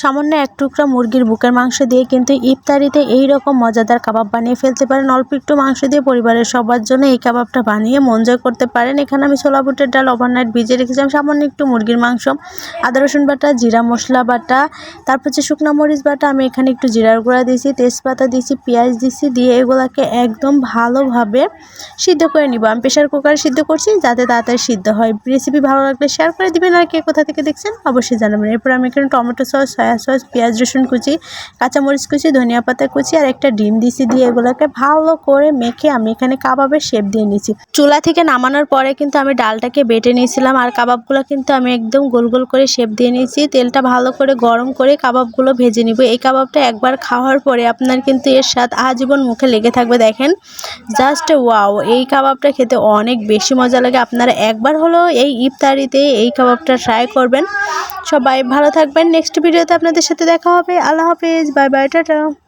সামান্য এক টুকরা মুরগির বুকের মাংস দিয়ে কিন্তু ইফতারিতে এই রকম মজাদার কাবাব বানিয়ে ফেলতে পারেন। অল্প একটু মাংস দিয়ে পরিবারের সবার জন্য এই কাবাবটা বানিয়ে মন জয় করতে পারেন। এখানে আমি ছোলা বুটের ডাল ওভারনাইট ভিজিয়ে রেখেছিলাম, সামান্য একটু মুরগির মাংস, আদা রসুন বাটা, জিরা মশলা বাটা, তারপর হচ্ছে শুকনো মরিচ বাটা, আমি এখানে একটু জিরার গুঁড়া দিয়েছি, তেজপাতা দিয়েছি, পেঁয়াজ দিয়েছি, দিয়ে এগুলাকে একদম ভালোভাবে সিদ্ধ করে নিব। আমি প্রেশার কুকারে সিদ্ধ করছি যাতে তাড়াতাড়ি সিদ্ধ হয়। রেসিপি ভালো লাগলে শেয়ার করে দিবেন, আর কে কোথা থেকে দেখছেন অবশ্যই জানাবেন। এরপর আমি এখানে টমেটো সস, সয়া সস, পেঁয়াজ রসুন কুচি, কাঁচামরিচ কুচি, ধনিয়া পাতা কুচি আর একটা ডিম দিছি, দিয়ে এগুলোকে ভালো করে মেখে আমি এখানে কাবাবের শেপ দিয়ে নিয়েছি। চুলা থেকে নামানোর পরে কিন্তু আমি ডালটাকে বেটে নিয়েছিলাম, আর কাবাবগুলো কিন্তু আমি একদম গোল গোল করে শেপ দিয়ে নিয়েছি। তেলটা ভালো করে গরম করে কাবাবগুলো ভেজে নিব। এই কাবাবটা একবার খাওয়ার পরে আপনার কিন্তু এর স্বাদ আজীবন মুখে লেগে থাকবে। দেখেন জাস্ট ওয়াও, এই কাবাবটা খেতে অনেক বেশি মজা লাগে। আপনারা একবার হলেও এই ইফতারিতে এই কাবাবটা ট্রাই করবেন। সবাই ভালো থাকবেন। নেক্সট ভিডিওতে আপনাদের সাথে দেখা হবে। আল্লাহ হাফেজ, বাই বাই, টাটা।